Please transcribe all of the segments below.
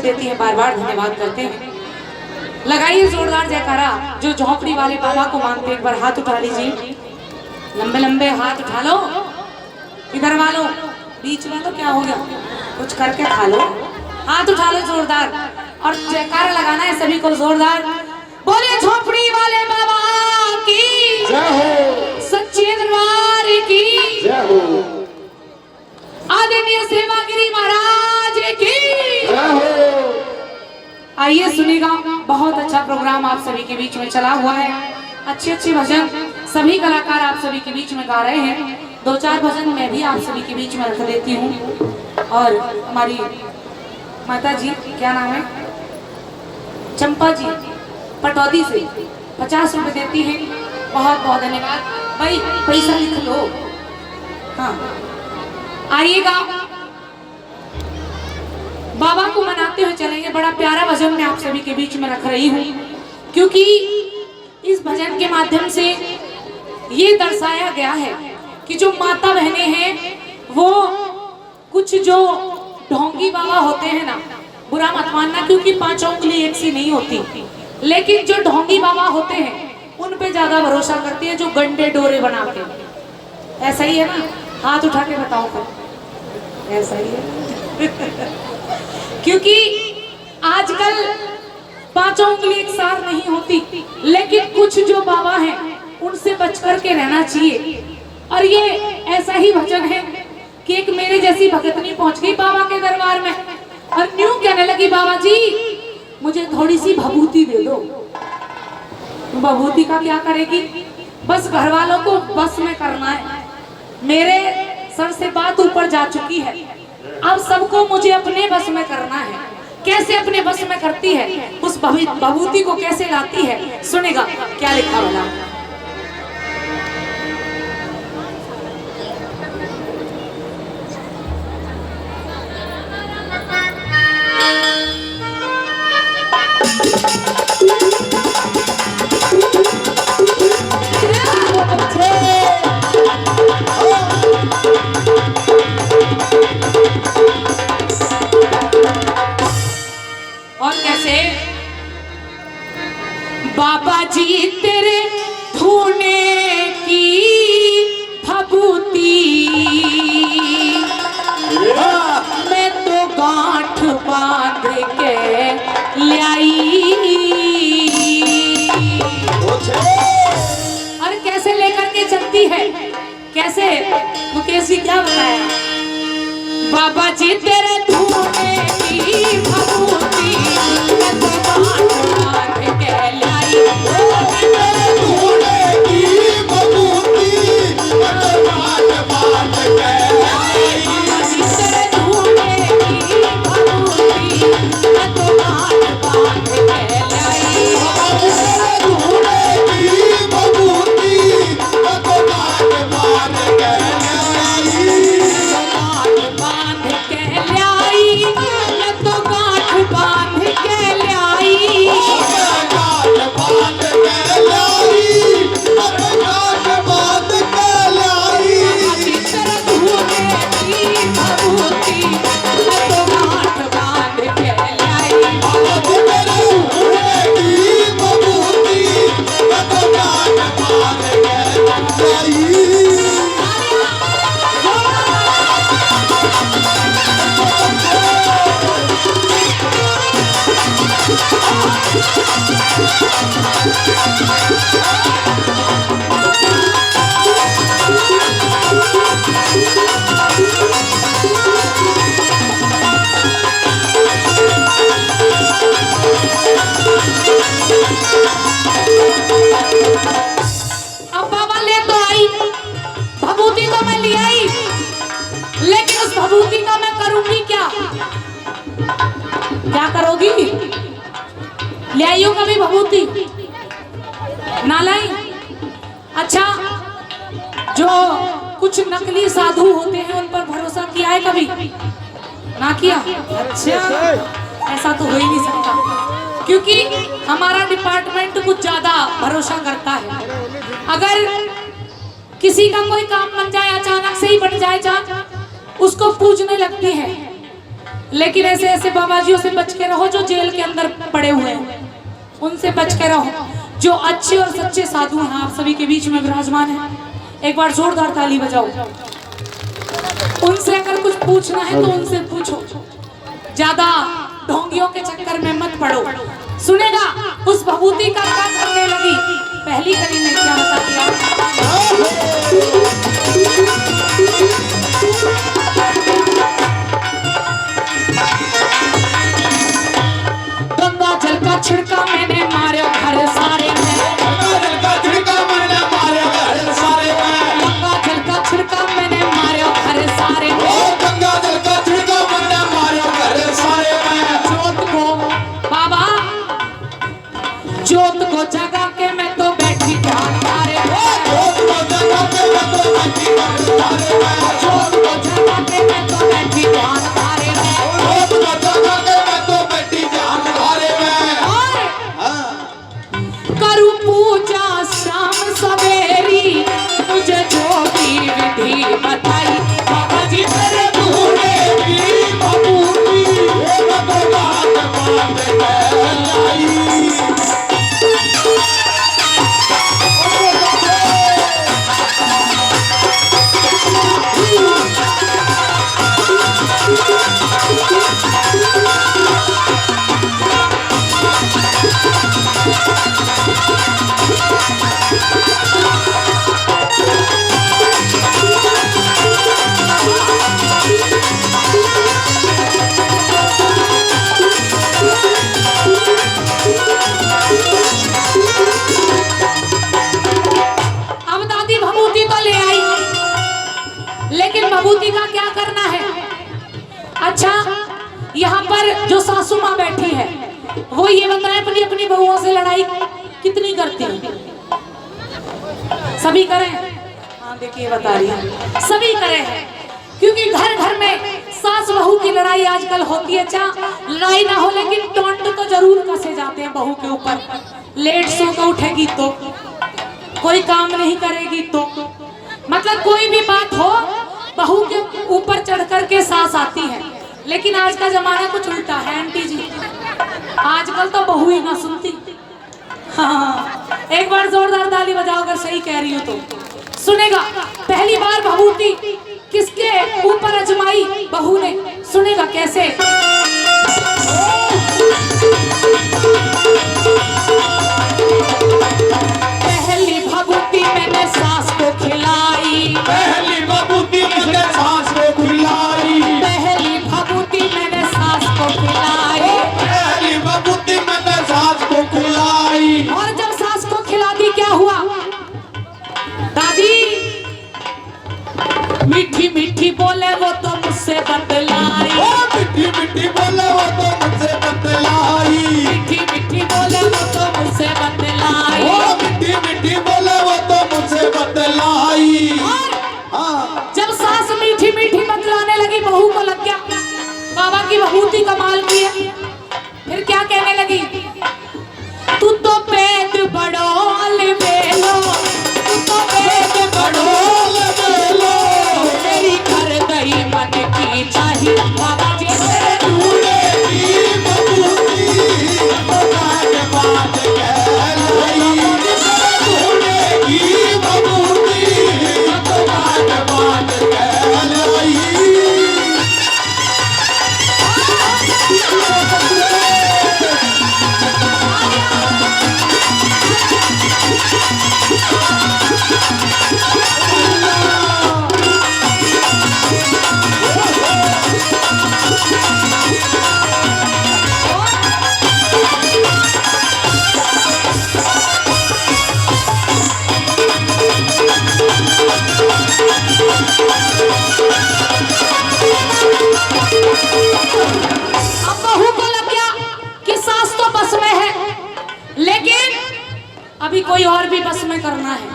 रुपए देती है, बार बार धन्यवाद करते हैं। लगाइए जोरदार जयकारा जो झोपड़ी वाले बाबा को मानते। एक बार हाथ उठा लीजिए, लंबे लंबे हाथ उठा लो। इधर वालों, बीच में तो क्या हो गया, कुछ करके खा लो। हाथ उठा लो जोरदार और जयकारा लगाना है सभी को जोरदार। बोले झोपड़ी वाले बाबा की जय हो, सच्चे दरबार की जय हो, आदरणीय सेवागिरी महाराज की जय हो। आइए सुनिएगा, बहुत अच्छा प्रोग्राम आप सभी के बीच में चला हुआ है। अच्छे अच्छे भजन सभी कलाकार आप सभी के बीच में गा रहे हैं। दो चार भजन मैं भी आप सभी के बीच में रख देती हूँ। और हमारी माता जी, क्या नाम है, चंपा जी, पटौदी से 50 रुपए देती हैं। बहुत बहुत धन्यवाद भाई, पैसा लिख लो। हाँ, आइएगा, बाबा को मनाते हुए चलेंगे। बड़ा प्यारा भजन मैं आप सभी के बीच में रख रही हूँ, क्योंकि इस भजन के माध्यम से ये दर्शाया गया है कि जो माता बहनें हैं वो कुछ जो ढोंगी बाबा होते हैं ना, बुरा मत मानना, क्योंकि 5 उंगली एक सी नहीं होती, लेकिन जो ढोंगी बाबा होते हैं उन पे ज्यादा भरोसा करती है, जो गंडे डोरे बनाते हैं। ऐसा ही है ना, हाथ उठा के बताओ फिर, ऐसा ही है। क्योंकि आजकल 5 उंगली एक साथ नहीं होती, लेकिन कुछ जो बाबा हैं उनसे बच कर के रहना चाहिए। और ये ऐसा ही भजन है कि एक मेरे जैसी भगतनी पहुंच गई बाबा के दरबार में और न्यू कहने लगी, बाबा जी मुझे थोड़ी सी भभूति दे दो। भभूति का क्या करेगी, बस घर वालों को बस में करना है। मेरे सर से बात ऊपर जा चुकी है, अब सबको मुझे अपने बस में करना है। कैसे अपने बस में करती है, उस भभूति को कैसे लाती है, सुनेगा क्या लिखा वाला। और कैसे, बाबा जी तेरे धोने की भभूति मैं तो गांठ बांध के लाई। और कैसे लेकर के चलती है, कैसे मुकेश जी क्या बताया, बाबा जी तेरे धोने की भभूति मैं तो गांठ बांध के लाई। धोने की भभूति मैं तो गांठ बांध के लाई। बाबा जी तेरे धोने की भभूति मैं तो गांठ बांध के लाई। धोने की भभूति मैं तो गांठ बांध के लाई। गांठ बांध के लाई, मैं तो गांठ बांध के लाई। गांठ बांध के लाई, मैं गांठ बांध के लाई। बाबा जी तेरे धोने की भभूति मैं तो गांठ बांध के लाई। धोने की भभूति मैं तो गांठ बांध के लाई। अब बाबा ले तो आई, भभूति तो मैं ले आई, लेकिन उस भभूति का मैं करूंगी क्या, क्या करोगी, ले आई हो कभी भभूति, ना लाई। अच्छा, जो कुछ नकली साधु होते हैं उन पर भरोसा किया है कभी, ना किया। अच्छा, ऐसा तो हो ही नहीं सकता, क्योंकि हमारा डिपार्टमेंट कुछ ज्यादा भरोसा करता है। अगर किसी का कोई काम बन जाए, अचानक से ही बन जाए, उसको पूछने लगती है लेकिन ऐसे ऐसे बाबाजियों से बच के रहो जो जेल के अंदर पड़े हुए हैं, उनसे बच के रहो। जो अच्छे और सच्चे साधु हैं आप सभी के बीच में विराजमान हैं, एक बार जोरदार ताली बजाओ। उनसे अगर कुछ पूछना है तो उनसे पूछो, ज्यादा ढोंगियों के चक्कर में मत पड़ो। सुनेगा उस भभूति का क्या करने लगी, पहली कड़ी में क्या बता दिया। गंगा जल का छिड़का मैंने मारे घर सारे में, गंगा जल का छिड़का मैंने मारे घर सारे में, गंगा जल का छिड़का मैंने मारे घर सारे में, ओ गंगा जल का छिड़का मैंने मारे घर सारे में। जोत को बाबा, जोत को जगा के मैं तो बैठी ध्यान मारे, जोत को जगा के मैं तो बैठी ध्यान मारे में, जोत को जगा के मैं तो बैठी ध्यान मारे, जोत को जगा के मैं तो बैठी ध्यान मारे में। और हाँ। करूं पूजा शाम सवेरी, मुझे जो भी विधि बताई बाबा जी मेरे तूने की भभूति मैं तो बात मान के लाई। अब दादी भभूति तो ले आई, लेकिन भभूति का क्या करना है। अच्छा, यहाँ पर जो सासू माँ बैठी है वो ये बताए अपनी अपनी बहुओं से लड़ाई कितनी करती है। सभी करें, हाँ देखिए बता रही है, सभी करें हैं, क्योंकि घर घर में सास बहू की लड़ाई आजकल होती है। चाहे लड़ाई ना हो लेकिन टोंट तो जरूर कसे जाते हैं बहू के ऊपर। लेट सो कर उठेगी तो, कोई काम नहीं करेगी तो, मतलब कोई भी बात हो बहू के ऊपर चढ़ करके सास आती है। लेकिन आज का जमाना कुछ उल्टा है आंटी जी, आजकल तो बहू ही ना सुनती। हाँ, एक बार जोरदार ताली बजाओ अगर सही कह रही हो तो। सुनेगा पहली बार भभूति किसके ऊपर अजमाई बहू ने, सुनेगा कैसे। पहली भभूति मैंने सास को खिलाई, पहली भभूति मैंने सास को खिलाई, पहली भभूति मैंने सास को खिलाई, पहली भभूति मैंने सास को खिलाई। और जब सास को खिला दी क्या हुआ दादी, मीठी मीठी बोले वो तो मुझसे बतलाई, ओ मिठी मिठी बोले वो तो मुझसे बतलाई, मीठी मीठी बोले वो तो मुझसे बतलाई। ओ मिठी मिठी बोले वो तो मुझसे बतलाई। और हाँ। जब सास मीठी मीठी बतलाने लगी बहू को लग गया बाबा की भभूति कमाल की है। फिर क्या कहने लगी, तू तो पेट बड़ोल बेलो, तू तो पेट बड़ोल बेलो, तेरी कर गई मन की चाहिए बाबा जी मेरे तूने की भभूति तो बात बात कहलाई, तूने की भभूति तो बात बात कहलाई। अब बहू को लग गया कि सास तो बस में है, लेकिन अभी कोई और भी बस में करना है।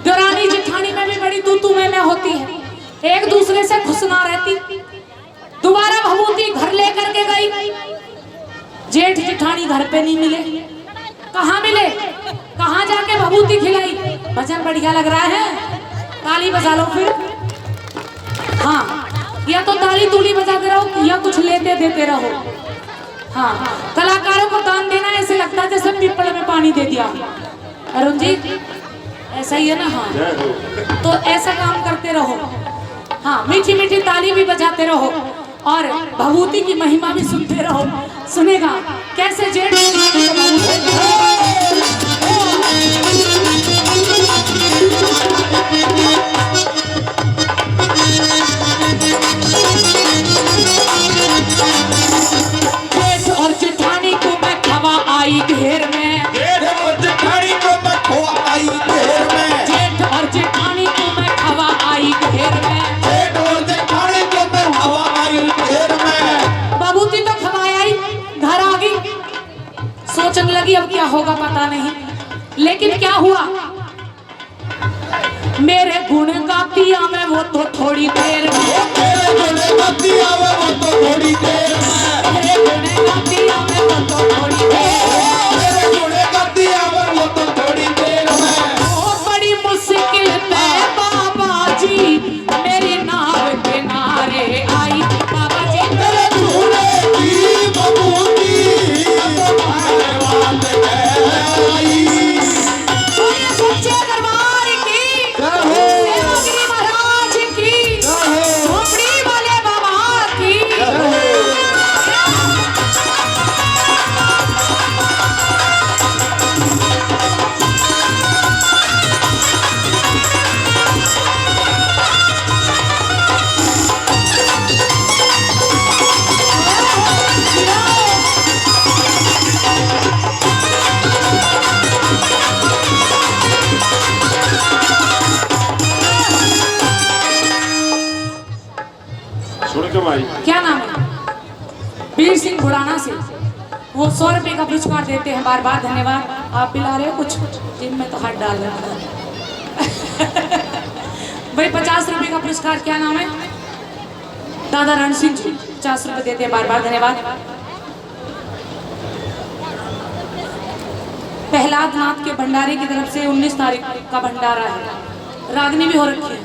देवरानी जेठानी में भी बड़ी तू में होती है, एक दूसरे से खुशना रहती। दोबारा भभूति घर लेकर के गई, जेठ जेठानी घर पे नहीं मिले। कहाँ मिले, कहाँ जाके भभूति खिलाई। भजन बढ़िया लग रहा है, ताली बजा लो फिर। हाँ, या तो ताली तूली बजाते रहो या कुछ लेते देते रहो। हाँ, कलाकारों को दान देना ऐसे लगता है जैसे पीपल में पानी दे दिया। अरुण जी ऐसा ही है ना? हाँ, तो ऐसा काम करते रहो। हाँ, मीठी मीठी ताली भी बजाते रहो और भभूति की महिमा भी सुनते रहो। सुनेगा कैसे जेठ और जेठानी को मैं खवा आई घेर में, जेठ और जेठानी को मैं खोआ आई घेर में, जेठ और जेठानी को मैं खवा आई घेर में, जेठ और जेठानी को मैं हवा आई घेर में। भभूति तो खवाई आई, घर आ गई, सोचने लगी अब क्या होगा पता नहीं। लेकिन क्या हुआ, मेरे गुण गाती आवे वो तो थोड़ी देर में, मेरे गुण गाती आवे वो तो थोड़ी देर में, मेरे गुण गाती आवे वो तो थोड़ी देर में, मेरे गुण गाती आवे वो तो थोड़ी देर में। ओ बड़ी मुश्किल में बाबा जी मेरी नाव किनारे आई, बाबा जी तेरे झूले की भभूति तुम्हारे वाले आई। बोलिए सच्चे दरबार की, जय हो। देवगिरी महाराज की, झोपड़ी वाले बाबा की। सुन के भाई क्या नाम है? वीर सिंह बुढ़ाना से। वो 100 रुपए का पुरस्कार देते हैं, बार बार धन्यवाद। आप पिला रहे हो कुछ, जिन में तो हाथ डाल रहे हो। भाई 50 रुपए का पुरस्कार, क्या नाम है? दादा रण सिंह जी 50 रुपए देते हैं, बार बार धन्यवाद। प्रहलाद नाथ के भंडारे की तरफ से 19 तारीख का भंडारा है। रागनी भी हो रखी है,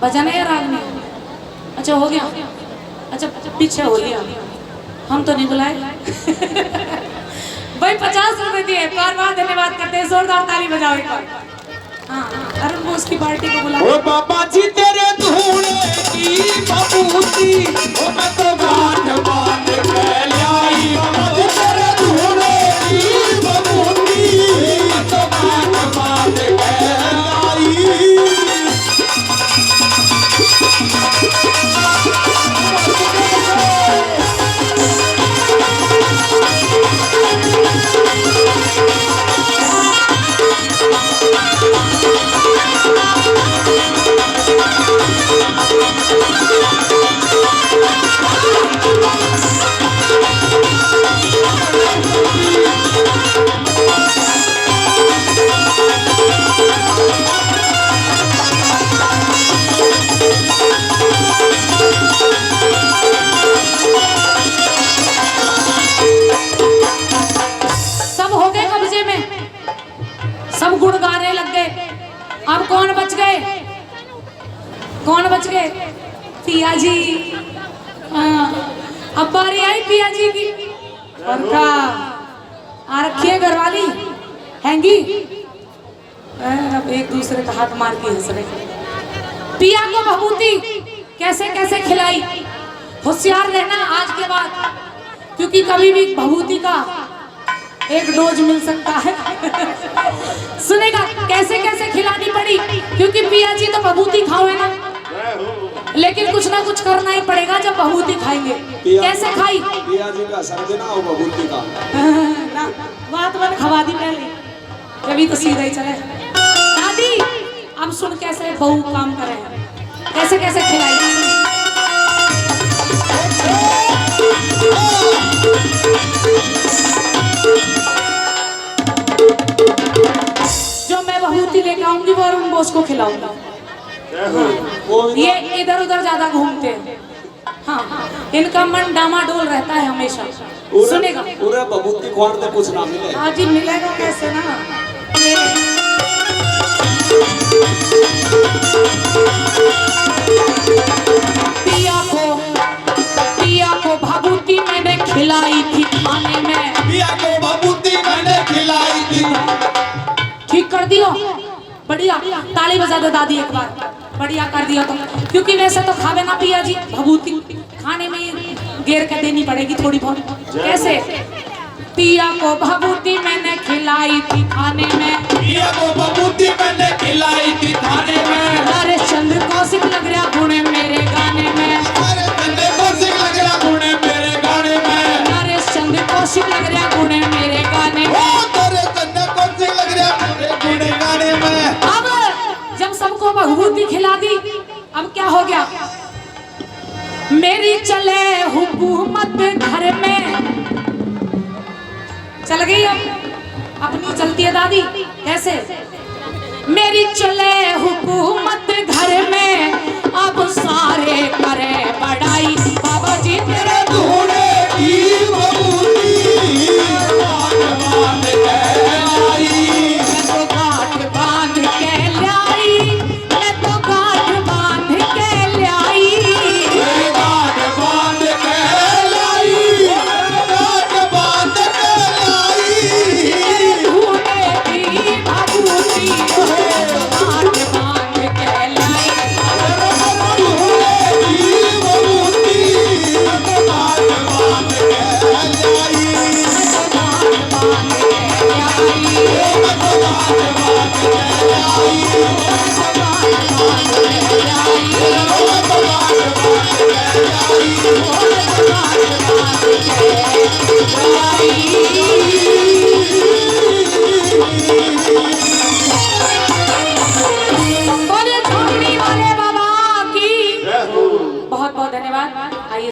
भजन है या रागनी? अच्छा हो गया, अच्छा पीछे हो लिया, हम तो नहीं बुलाए। भाई 50 रुपए दिए, बार बार धन्यवाद करते हैं, जोरदार ताली बजाओ एक बार। हाँ, अरुण बोस की पार्टी को बुला। ओ बाबा जी तेरे धूले की भभूति ओ मैं तो गांठ बांध के लाई। बाबा जी तेरे धूले की भभूति मैं तो गांठ बांध के लाई। सब हो गए कब्जे में, सब गुण गाने लग गए। अब कौन बच गए? कौन बच गए? पिया जी। हाँ, अब बारी आई पिया जी की। और का आ रखी है घरवाली हैंगी, अब एक दूसरे का हाथ मार के हंस रहे। पिया को भभूति कैसे कैसे खिलाई, होशियार रहना आज के बाद, क्योंकि कभी भी भभूति का एक डोज मिल सकता है। सुनेगा कैसे कैसे खिलानी पड़ी, क्योंकि पिया जी तो भभूति खाओ है ना, लेकिन कुछ ना कुछ करना ही पड़ेगा जब भभूति खाएंगे। कैसे खाई? पिया जी का समझना हो भभूति का ना बात बन खवा दी पहले, तभी तो सीधा ही चले। दादी अब सुन कैसे बहू काम करे, कैसे कैसे खिलाई। जो मैं भभूति लेके आऊंगी वो अरुण बोस को खिलाऊंगा। ये इधर उधर ज्यादा घूमते हैं। हाँ, इनका मन डामाडोल रहता है हमेशा। सुनेगा पूरे भभूति खोर दे कुछ ना मिले। हाँ जी, मिलेगा कैसे ना। पिया को भभूति मैंने खिलाई थी खाने में। पिया को भभूति मैंने खिलाई थी। ठीक कर दियो, बढ़िया। ताली बजा दो दादी एक बार, बढ़िया कर दिया। तो क्योंकि वैसे तो खावे ना पिया जी, भभूति खाने में घेर के देनी पड़ेगी थोड़ी बहुत। कैसे? पिया को भभूति मैंने खिलाई थी खाने में। पिया को भभूति मैंने खिलाई थी खाने में। अरे चंद्र कौशिक लग रहा गुण मेरे गाने में। अरे चंद्र कौशिक लग रहा गुण मेरे गाने में। अरे चंद्र कौशिक लग रहा गुण मेरे गाने में। ओ तेरे चंद्र कौशिक लग रहा गुण गाने में। अब जब सबको भभूति खिला दी, अब क्या हो गया? मेरी चले हुकूमत घर में। चल गई अब, अपनी चलती है दादी। कैसे? मेरी चले हुकूमत घर में, अब सारे